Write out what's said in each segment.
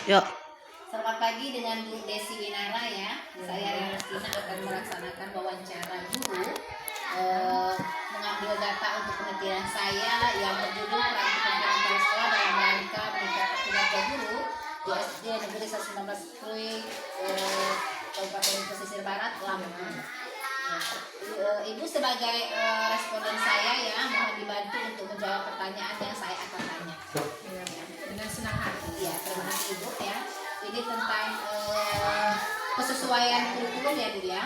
Yuk. Selamat pagi dengan Bu Desi Winara ya. Saya Realistina akan melaksanakan wawancara guru, mengambil data untuk penelitian saya yang berjudul peran kepentingan kepala sekolah dalam rangka meningkatkan kinerja guru di SD Negeri 119 Krui, Kabupaten Pesisir Barat, Lampung. Ibu sebagai responden saya ya, mohon dibantu untuk menjawab pertanyaan yang saya akan tanya. Dengan senang hati ya, terima kasih Ibu ya. Ini tentang kesesuaian kurikulum ya Bu ya.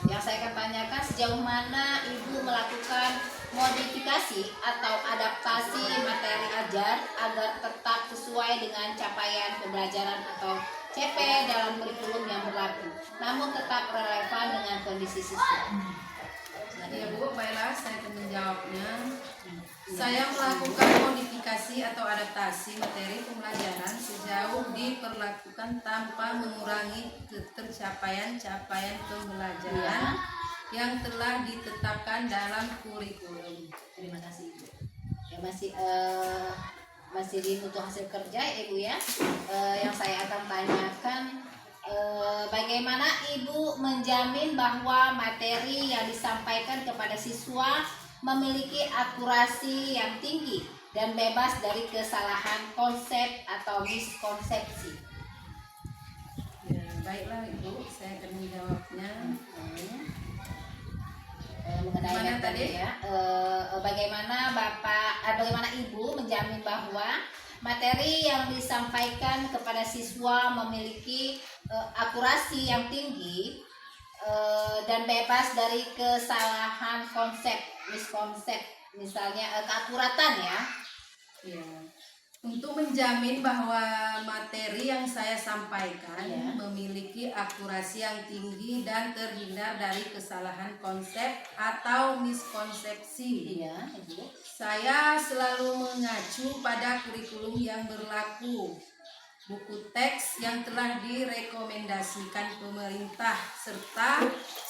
Yang saya akan tanyakan, sejauh mana Ibu melakukan modifikasi atau adaptasi materi ajar agar tetap sesuai dengan capaian pembelajaran atau CP dalam kurikulum yang berlaku, namun tetap relevan dengan kondisi siswa. Ya Bu, baiklah saya akan menjawabnya. Saya melakukan modifikasi atau adaptasi materi pembelajaran sejauh diperlakukan tanpa mengurangi capaian pembelajaran yang telah ditetapkan dalam kurikulum. Terima kasih Ibu. Ya, masih dibutuh hasil kerja ya Ibu ya. Yang saya akan tanyakan, bagaimana Ibu menjamin bahwa materi yang disampaikan kepada siswa memiliki akurasi yang tinggi dan bebas dari kesalahan konsep atau miskonsepsi? Ya, baiklah Ibu, saya akan menjawabnya. Mengenai tadi ya, bagaimana bagaimana Ibu menjamin bahwa materi yang disampaikan kepada siswa memiliki akurasi yang tinggi dan bebas dari kesalahan miskonsep, misalnya keakuratan ya. Ya. Untuk menjamin bahwa materi yang saya sampaikan memiliki akurasi yang tinggi dan terhindar dari kesalahan konsep atau miskonsepsi, saya selalu mengacu pada kurikulum yang berlaku, buku teks yang telah direkomendasikan pemerintah, serta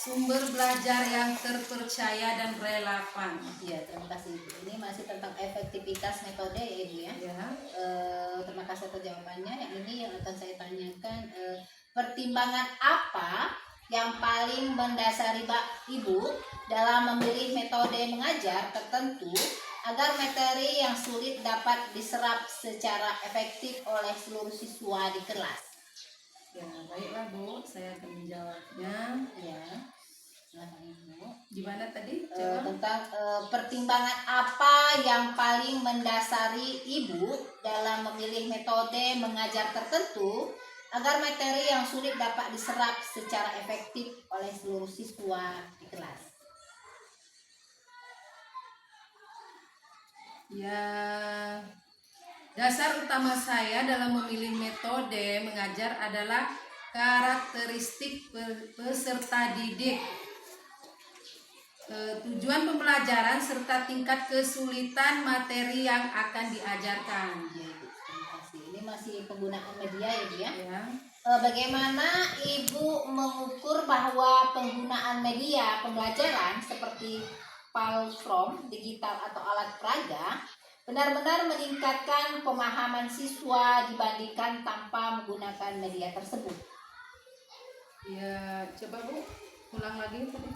sumber belajar yang terpercaya dan relevan. Ya, terima kasih Ibu. Ini masih tentang efektivitas metode ya Ibu ya. Terima kasih atas jawabannya. Yang ini yang akan saya tanyakan, pertimbangan apa yang paling mendasari Ibu dalam memilih metode mengajar tertentu agar materi yang sulit dapat diserap secara efektif oleh seluruh siswa di kelas? Ya, baiklah Bu, saya akan menjawabnya. Ya, silakan Ibu. Gimana tadi? Tentang pertimbangan apa yang paling mendasari Ibu dalam memilih metode mengajar tertentu agar materi yang sulit dapat diserap secara efektif oleh seluruh siswa di kelas? Ya, dasar utama saya dalam memilih metode mengajar adalah karakteristik peserta didik, tujuan pembelajaran serta tingkat kesulitan materi yang akan diajarkan. Ya, Ibu. Terima kasih. Ini masih penggunaan media ya Bu ya. Bagaimana Ibu mengukur bahwa penggunaan media pembelajaran seperti platform digital atau alat peraga benar-benar meningkatkan pemahaman siswa dibandingkan tanpa menggunakan media tersebut? Ya, coba Bu, ulang lagi tadi.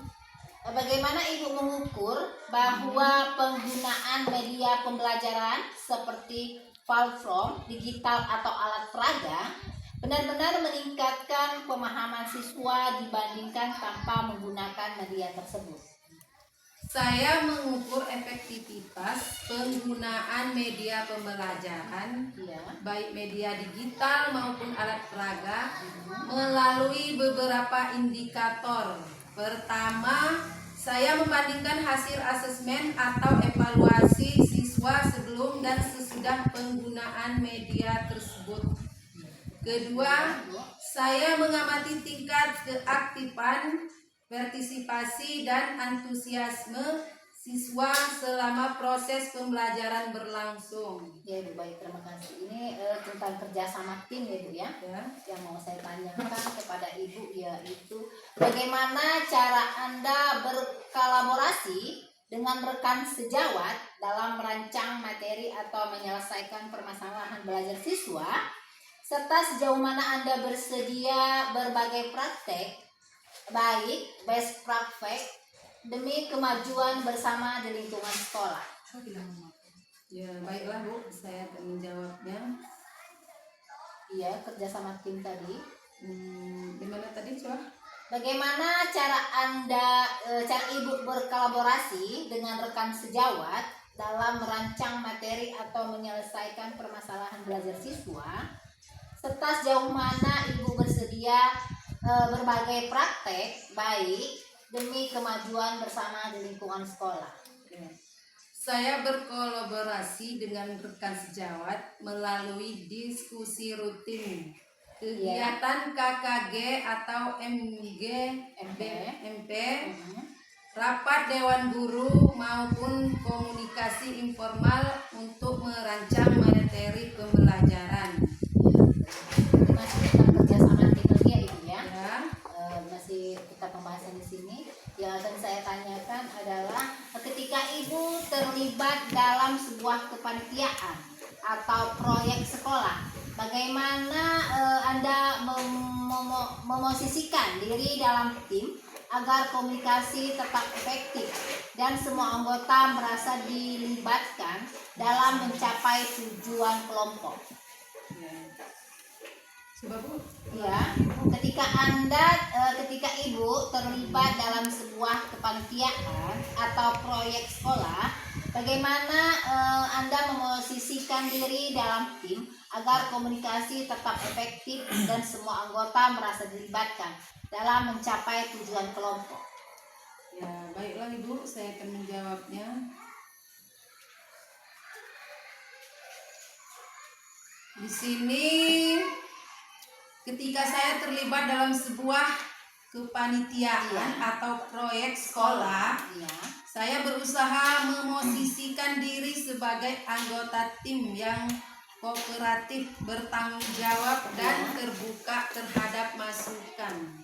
Bagaimana Ibu mengukur bahwa penggunaan media pembelajaran seperti platform digital atau alat peraga benar-benar meningkatkan pemahaman siswa dibandingkan tanpa menggunakan media tersebut? Saya mengukur efektivitas penggunaan media pembelajaran, baik media digital maupun alat peraga, melalui beberapa indikator. Pertama, saya membandingkan hasil asesmen atau evaluasi siswa sebelum dan sesudah penggunaan media tersebut. Kedua, saya mengamati tingkat keaktifan, partisipasi dan antusiasme siswa selama proses pembelajaran berlangsung. Ya Ibu, baik, terima kasih. Ini tentang kerjasama tim ya Bu ya. Yang mau saya tanyakan kepada Ibu yaitu bagaimana cara Anda berkolaborasi dengan rekan sejawat dalam merancang materi atau menyelesaikan permasalahan belajar siswa serta sejauh mana Anda bersedia berbagai praktek baik best practice demi kemajuan bersama di lingkungan sekolah. Ya, baiklah Bu, saya akan menjawabnya. Iya, kerjasama tim tadi. Di mana tadi coba? Bagaimana cara cara Ibu berkolaborasi dengan rekan sejawat dalam merancang materi atau menyelesaikan permasalahan belajar siswa, serta sejauh mana Ibu bersedia berbagai praktek baik demi kemajuan bersama di lingkungan sekolah. Saya berkolaborasi dengan rekan sejawat melalui diskusi rutin, kegiatan KKG atau MP, rapat dewan guru maupun komunikasi informal untuk merancang materi pembelajaran. Masih tentang kerjasama tim lagi ya Ibu ya. Masih kita pembahasan di sini. Yang akan saya tanyakan adalah ketika Ibu terlibat dalam sebuah kepanitiaan atau proyek sekolah, bagaimana Anda memosisikan diri dalam tim agar komunikasi tetap efektif dan semua anggota merasa dilibatkan dalam mencapai tujuan kelompok? Coba Bu. Ya, ketika Ibu terlibat dalam sebuah kepanitiaan atau proyek sekolah, bagaimana Anda memosisikan diri dalam tim agar komunikasi tetap efektif dan semua anggota merasa dilibatkan dalam mencapai tujuan kelompok? Ya, baiklah Ibu, saya akan menjawabnya. Di sini ketika saya terlibat dalam sebuah kepanitiaan atau proyek sekolah, saya berusaha memosisikan diri sebagai anggota tim yang kooperatif, bertanggung jawab, dan terbuka terhadap masukan.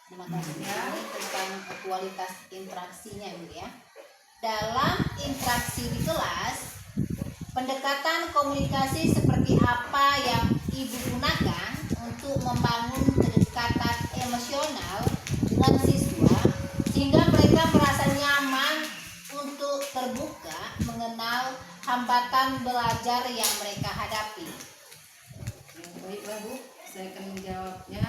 Terima kasih. Ini tentang kualitas interaksinya Bu ya. Dalam interaksi di kelas, pendekatan komunikasi seperti apa yang Ibu gunakan untuk membangun kedekatan emosional dengan siswa sehingga mereka merasa nyaman untuk terbuka mengenal hambatan belajar yang mereka hadapi? Ya, baiklah Bu, saya akan menjawabnya.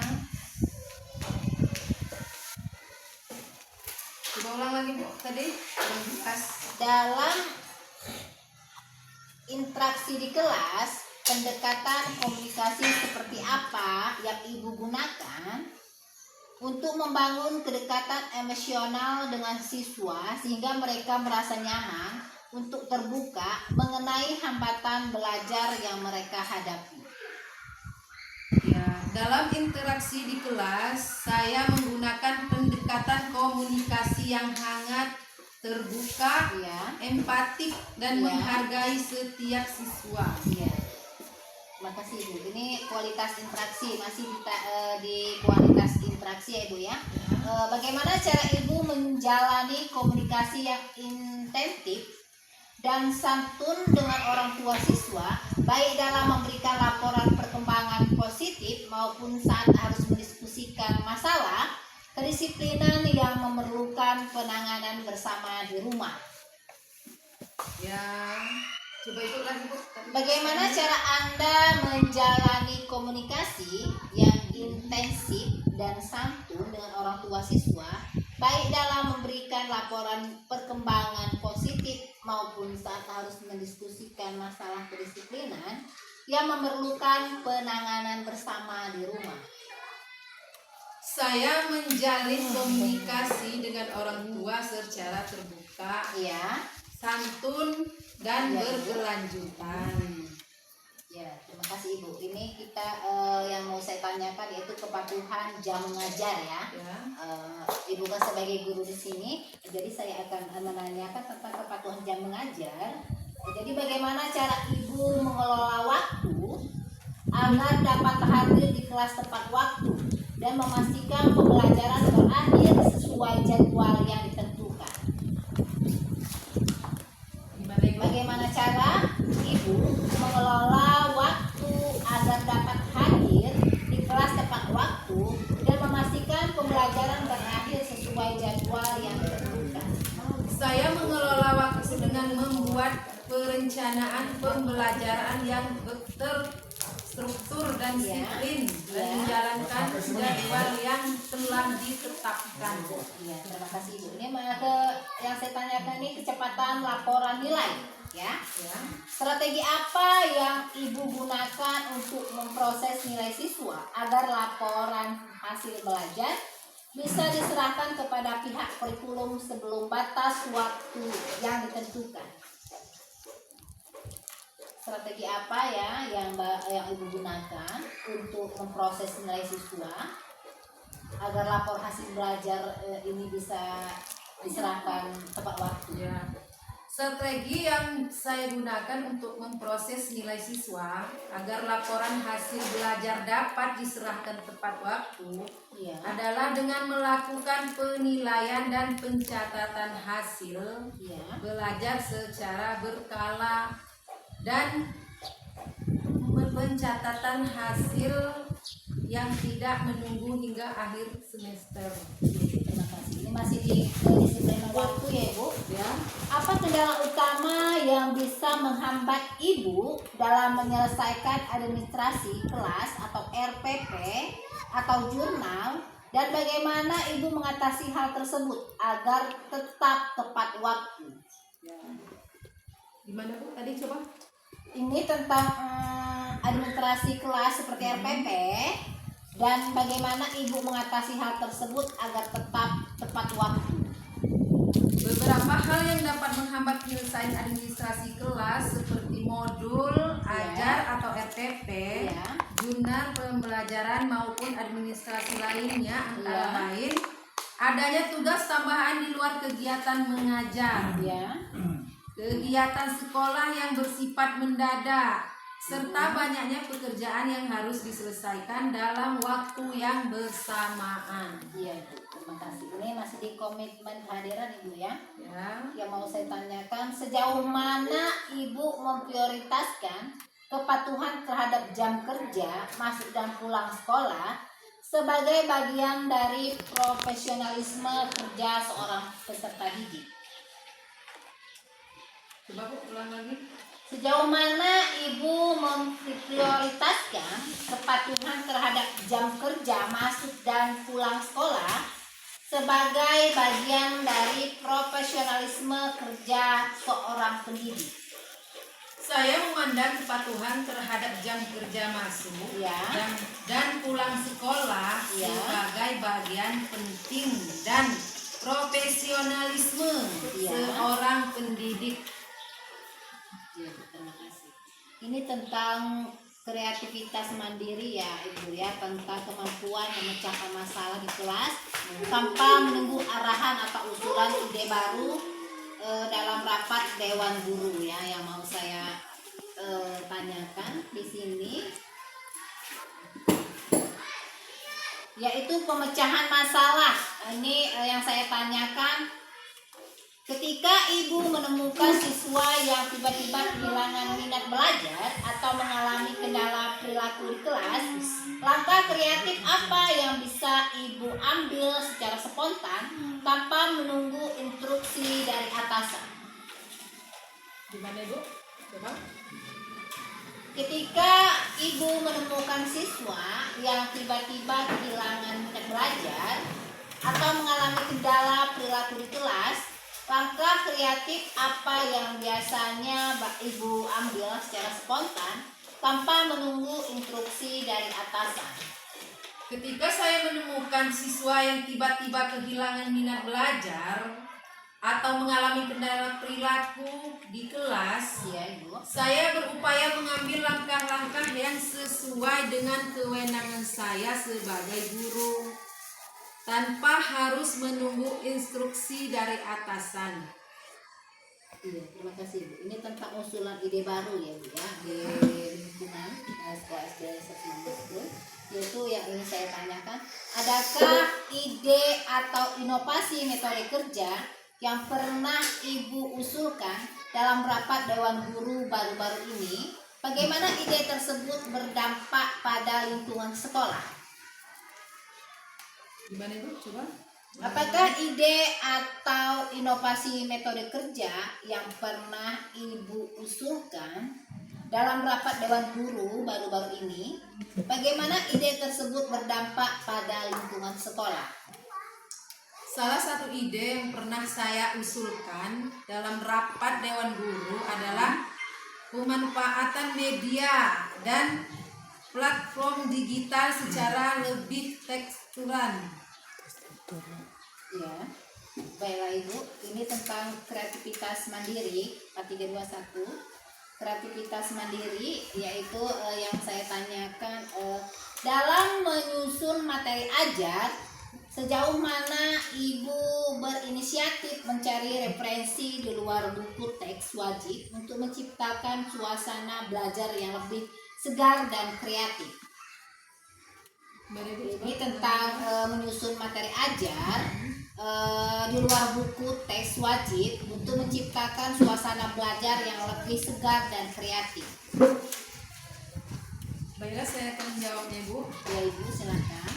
Coba ulang lagi Bu, tadi dalam interaksi di kelas, pendekatan komunikasi seperti apa yang Ibu gunakan untuk membangun kedekatan emosional dengan siswa sehingga mereka merasa nyaman untuk terbuka mengenai hambatan belajar yang mereka hadapi? Ya, dalam interaksi di kelas, saya menggunakan pendekatan komunikasi yang hangat, terbuka, empatik, dan menghargai setiap siswa. Terima kasih Ibu. Ini kualitas interaksi, masih di kualitas interaksi ya Ibu ya. Bagaimana cara Ibu menjalani komunikasi yang intensif dan santun dengan orang tua siswa, baik dalam memberikan laporan perkembangan positif maupun saat harus mendiskusikan masalah kedisiplinan yang memerlukan penanganan bersama di rumah? Ya, coba itu lagi Bu. Bagaimana cara Anda menjalani komunikasi yang intensif dan santun dengan orang tua siswa, baik dalam memberikan laporan perkembangan positif maupun saat harus mendiskusikan masalah kedisiplinan yang memerlukan penanganan bersama di rumah? Saya menjalin komunikasi dengan orang tua secara terbuka, santun, dan berkelanjutan. Ya, terima kasih Ibu. Ini kita yang mau saya tanyakan yaitu kepatuhan jam mengajar ya. Ibu kan sebagai guru di sini, jadi saya akan menanyakan tentang kepatuhan jam mengajar. Jadi bagaimana cara Ibu mengelola waktu agar dapat hadir di kelas tepat waktu dan memastikan pembelajaran berakhir sesuai jadwal yang ditentukan? Bagaimana cara Ibu mengelola dan Ya. disiplin dan Ya. menjalankan jadwal yang telah ditetapkan. Iya, terima kasih Ibu. Ini yang saya tanyakan ini kecepatan laporan nilai, ya. Ya. Strategi apa yang Ibu gunakan untuk memproses nilai siswa agar laporan hasil belajar bisa diserahkan kepada pihak kurikulum sebelum batas waktu yang ditentukan? Strategi apa ya yang Ibu gunakan untuk memproses nilai siswa agar lapor hasil belajar ini bisa diserahkan tepat waktu? Ya. Strategi yang saya gunakan untuk memproses nilai siswa agar laporan hasil belajar dapat diserahkan tepat waktu Iya. adalah dengan melakukan penilaian dan pencatatan hasil Iya. belajar secara berkala dan pencatatan hasil yang tidak menunggu hingga akhir semester. Terima kasih. Ini masih di disiplin waktu ya Ibu. Ya. Apa kendala utama yang bisa menghambat Ibu dalam menyelesaikan administrasi kelas atau RPP atau jurnal, dan bagaimana Ibu mengatasi hal tersebut agar tetap tepat waktu? Ya. Gimana Bu tadi coba? Ini tentang administrasi kelas seperti RPP, dan bagaimana Ibu mengatasi hal tersebut agar tetap tepat waktu. Beberapa hal yang dapat menghambat penyelesaian administrasi kelas seperti modul, ajar atau RPP, Ya. jurnal pembelajaran maupun administrasi lainnya antara Ya. lain adanya tugas tambahan di luar kegiatan mengajar, Ya. kegiatan sekolah yang bersifat mendadak, serta banyaknya pekerjaan yang harus diselesaikan dalam waktu yang bersamaan. Iya Bu, terima kasih. Ini masih di komitmen kehadiran Ibu ya. Ya. Yang mau saya tanyakan, sejauh mana Ibu memprioritaskan kepatuhan terhadap jam kerja, masuk dan pulang sekolah sebagai bagian dari profesionalisme kerja seorang peserta didik? Coba Bu ulang lagi. Sejauh mana Ibu memprioritaskan kepatuhan terhadap jam kerja, masuk dan pulang sekolah sebagai bagian dari profesionalisme kerja seorang pendidik? Saya memandang kepatuhan terhadap jam kerja masuk Ya. dan pulang sekolah Ya. sebagai bagian penting dan profesionalisme Ya. seorang pendidik. Ya, terima kasih. Ini tentang kreativitas mandiri ya Ibu ya, tentang kemampuan memecahkan masalah di kelas tanpa menunggu arahan atau usulan ide baru dalam rapat dewan guru ya, yang mau saya tanyakan di sini, yaitu pemecahan masalah. Ini yang saya tanyakan, ketika Ibu menemukan siswa yang tiba-tiba kehilangan minat belajar atau mengalami kendala perilaku di kelas, langkah kreatif apa yang bisa Ibu ambil secara spontan tanpa menunggu instruksi dari atasan? Gimana Ibu? Coba. Ketika Ibu menemukan siswa yang tiba-tiba kehilangan minat belajar atau mengalami kendala perilaku di kelas, langkah kreatif apa yang biasanya Ibu ambil secara spontan tanpa menunggu instruksi dari atasan? Ketika saya menemukan siswa yang tiba-tiba kehilangan minat belajar atau mengalami kendala perilaku di kelas, Iya Ibu. saya berupaya mengambil langkah-langkah yang sesuai dengan kewenangan saya sebagai guru, tanpa harus menunggu instruksi dari atasan. Iya, terima kasih Bu. Ini tentang usulan ide baru ya Bu ya, di lingkungan sekolah SD 19 yaitu yang ingin saya tanyakan, adakah ide atau inovasi metode kerja yang pernah Ibu usulkan dalam rapat dewan guru baru-baru ini? Bagaimana ide tersebut berdampak pada lingkungan sekolah? Gimana Ibu? Coba. Apakah ide atau inovasi metode kerja yang pernah Ibu usulkan dalam rapat Dewan Guru baru-baru ini, bagaimana ide tersebut berdampak pada lingkungan sekolah? Salah satu ide yang pernah saya usulkan dalam rapat Dewan Guru adalah pemanfaatan media dan platform digital secara lebih teksturan. Ya, baiklah Ibu, ini tentang kreativitas mandiri, K321. Kreativitas mandiri yaitu yang saya tanyakan dalam menyusun materi ajar, sejauh mana Ibu berinisiatif mencari referensi di luar buku teks wajib untuk menciptakan suasana belajar yang lebih segar dan kreatif. Ini tentang menyusun materi ajar di luar buku teks wajib untuk menciptakan suasana belajar yang lebih segar dan kreatif. Baiklah, saya akan menjawabnya, Bu. Ya Ibu, silakan.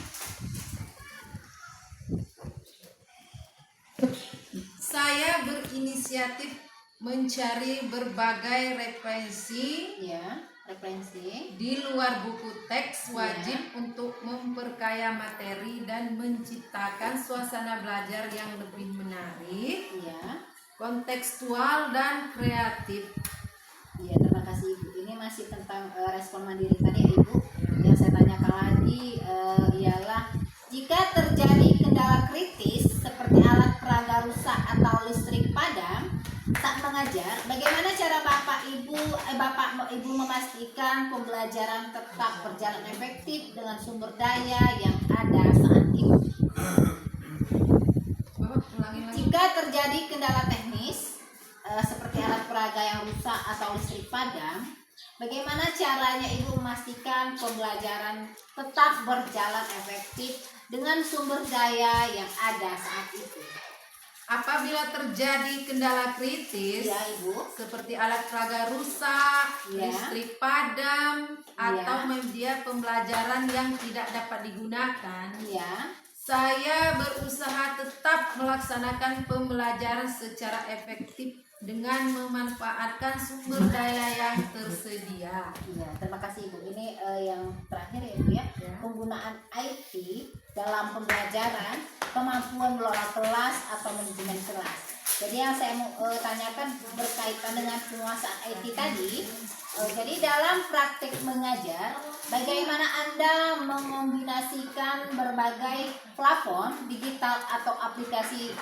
Saya berinisiatif mencari berbagai referensi di luar buku teks wajib untuk memperkaya materi dan menciptakan suasana belajar yang lebih menarik, kontekstual dan kreatif. Iya, terima kasih Ibu. Ini masih tentang respon mandiri tadi ya Ibu. Yang saya tanyakan lagi ialah jika terjadi kendala kritis seperti alat peraga rusak atau listrik padam saat mengajar, bagaimana cara Bapak Ibu memastikan pembelajaran tetap berjalan efektif dengan sumber daya yang ada saat itu? Jika terjadi kendala teknis seperti alat peraga yang rusak atau listrik padam, bagaimana caranya Ibu memastikan pembelajaran tetap berjalan efektif dengan sumber daya yang ada saat itu? Apabila terjadi kendala kritis, Ya Ibu, seperti alat peraga rusak, listrik padam, atau media pembelajaran yang tidak dapat digunakan, saya berusaha tetap melaksanakan pembelajaran secara efektif dengan memanfaatkan sumber daya yang tersedia. Ya, terima kasih Ibu. Ini yang terakhir ya Ibu ya. Penggunaan IT dalam pembelajaran, kemampuan mengelola kelas atau manajemen kelas. Jadi yang saya mau tanyakan berkaitan dengan penguasaan IT tadi. Jadi dalam praktik mengajar, bagaimana Anda mengombinasikan berbagai platform digital atau aplikasi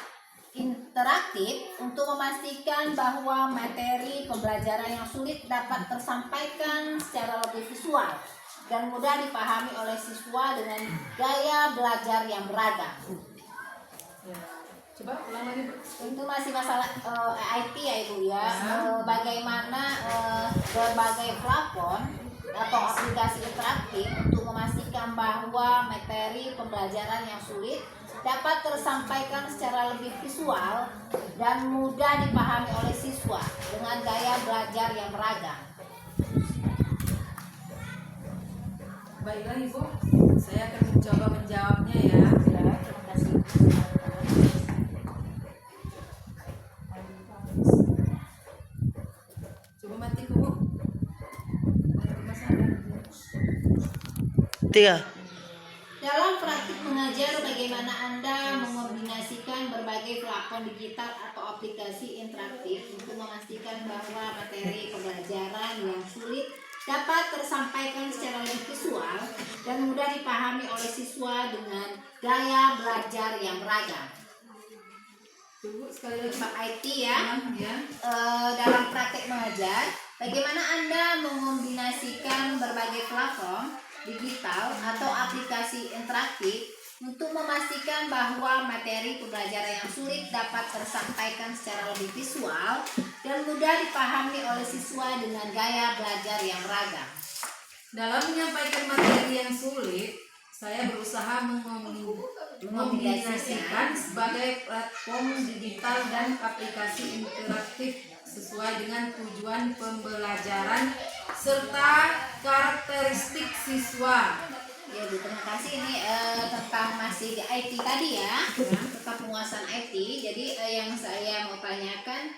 interaktif untuk memastikan bahwa materi pembelajaran yang sulit dapat tersampaikan secara lebih visual dan mudah dipahami oleh siswa dengan gaya belajar yang beragam? Coba ulang lagi, Bu. Itu masih masalah IT ya Ibu ya. Bagaimana berbagai platform atau aplikasi interaktif untuk memastikan bahwa materi pembelajaran yang sulit dapat tersampaikan secara lebih visual dan mudah dipahami oleh siswa dengan gaya belajar yang beragam. Baiklah Ibu, saya akan mencoba menjawabnya ya. Terima kasih. Coba mati Bu. Tiga. Dalam praktik mengajar, bagaimana Anda mengombinasikan berbagai platform digital atau aplikasi interaktif untuk memastikan bahwa materi pembelajaran yang sulit dapat tersampaikan secara lebih visual dan mudah dipahami oleh siswa dengan gaya belajar yang beragam? Tunggu sekali lagi. Pak IT ya. Dalam praktik mengajar, bagaimana Anda mengombinasikan berbagai platform digital atau aplikasi interaktif untuk memastikan bahwa materi pembelajaran yang sulit dapat tersampaikan secara lebih visual dan mudah dipahami oleh siswa dengan gaya belajar yang beragam? Dalam menyampaikan materi yang sulit, saya berusaha mengombinasikan sebagai platform digital dan aplikasi interaktif sesuai dengan tujuan pembelajaran serta karakteristik siswa. Ya Bu, terima kasih. Ini tentang masih di IT tadi ya, tentang penguasaan IT. Jadi yang saya mau tanyakan,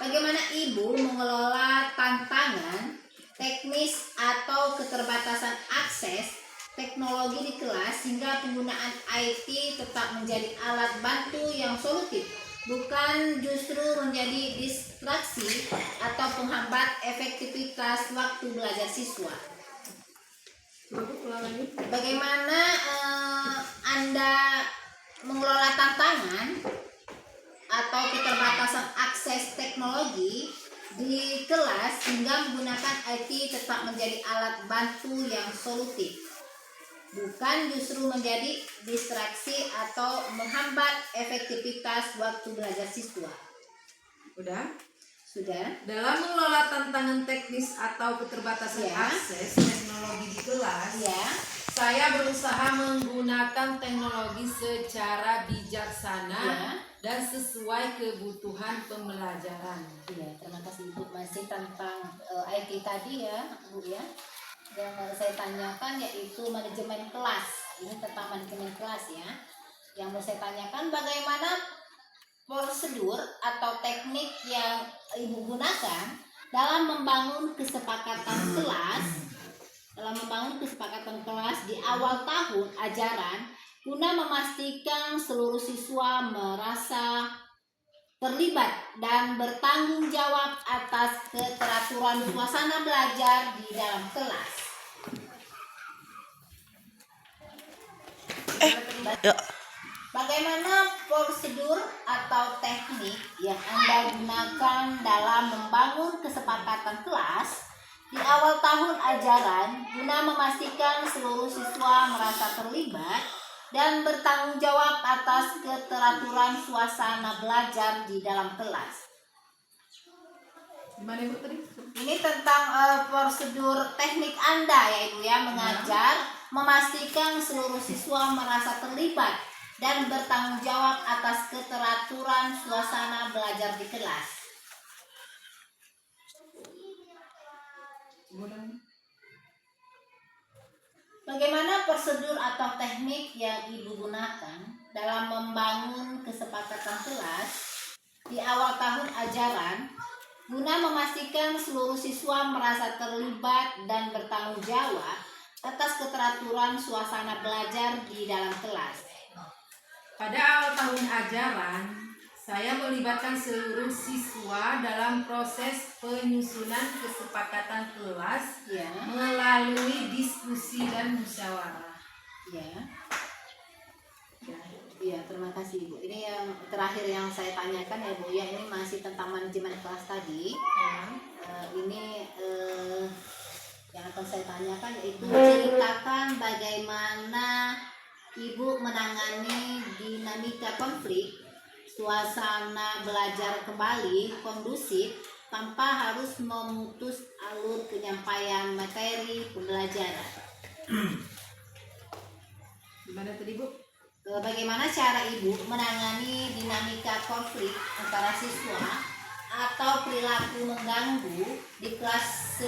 bagaimana Ibu mengelola tantangan teknis atau keterbatasan akses teknologi di kelas sehingga penggunaan IT tetap menjadi alat bantu yang solutif, bukan justru menjadi distraksi atau penghambat efektivitas waktu belajar siswa. Bagaimana Anda mengelola tantangan atau keterbatasan akses teknologi di kelas sehingga menggunakan IT tetap menjadi alat bantu yang solutif, bukan justru menjadi distraksi atau menghambat efektivitas waktu belajar siswa? Sudah. Dalam mengelola tantangan teknis atau keterbatasan akses teknologi di kelas, saya berusaha menggunakan teknologi secara bijaksana dan sesuai kebutuhan pembelajaran. Ya, terima kasih Ibu. Masih tentang IT tadi ya, Bu ya. Yang saya tanyakan yaitu manajemen kelas. Ini tentang manajemen kelas ya. Yang mau saya tanyakan, bagaimana prosedur atau teknik yang Ibu gunakan dalam membangun kesepakatan kelas di awal tahun ajaran guna memastikan seluruh siswa merasa terlibat dan bertanggung jawab atas keteraturan suasana belajar di dalam kelas. Bagaimana prosedur atau teknik yang Anda gunakan dalam membangun kesepakatan kelas di awal tahun ajaran guna memastikan seluruh siswa merasa terlibat dan bertanggung jawab atas keteraturan suasana belajar di dalam kelas? Gimana Ibu tadi? Ini tentang prosedur teknik Anda ya Ibu ya, mengajar, memastikan seluruh siswa merasa terlibat dan bertanggung jawab atas keteraturan suasana belajar di kelas. Bagaimana prosedur atau teknik yang Ibu gunakan dalam membangun kesepakatan kelas di awal tahun ajaran guna memastikan seluruh siswa merasa terlibat dan bertanggung jawab atas keteraturan suasana belajar di dalam kelas? Pada awal tahun ajaran, saya melibatkan seluruh siswa dalam proses penyusunan kesepakatan kelas melalui diskusi dan musyawarah. Ya, terima kasih Ibu. Ini yang terakhir yang saya tanyakan ya Bu ya, ini masih tentang manajemen kelas tadi. Ini yang akan saya tanyakan yaitu ceritakan bagaimana Ibu menangani dinamika konflik, suasana belajar kembali kondusif tanpa harus memutus alur penyampaian materi pembelajaran. Gimana tadi Bu? Bagaimana cara Ibu menangani dinamika konflik antara siswa atau perilaku mengganggu di kelas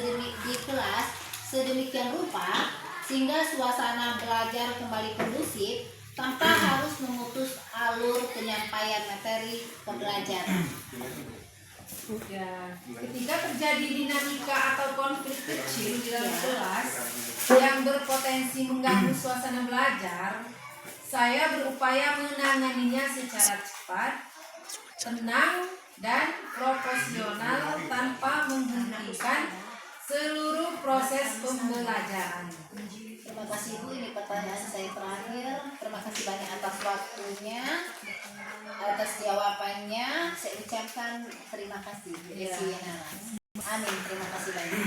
sedemikian rupa sehingga suasana belajar kembali kondusif tanpa harus memutus alur penyampaian materi pembelajaran? Ya, ketika terjadi dinamika atau konflik kecil di dalam kelas yang berpotensi mengganggu suasana belajar, saya berupaya menanganinya secara cepat, tenang, dan proporsional tanpa menghentikan seluruh proses pembelajaran. Terima kasih Bu, ini pertanyaan saya terakhir. Terima kasih banyak atas waktunya, atas jawabannya. Saya ucapkan terima kasih. Amin, terima kasih banyak.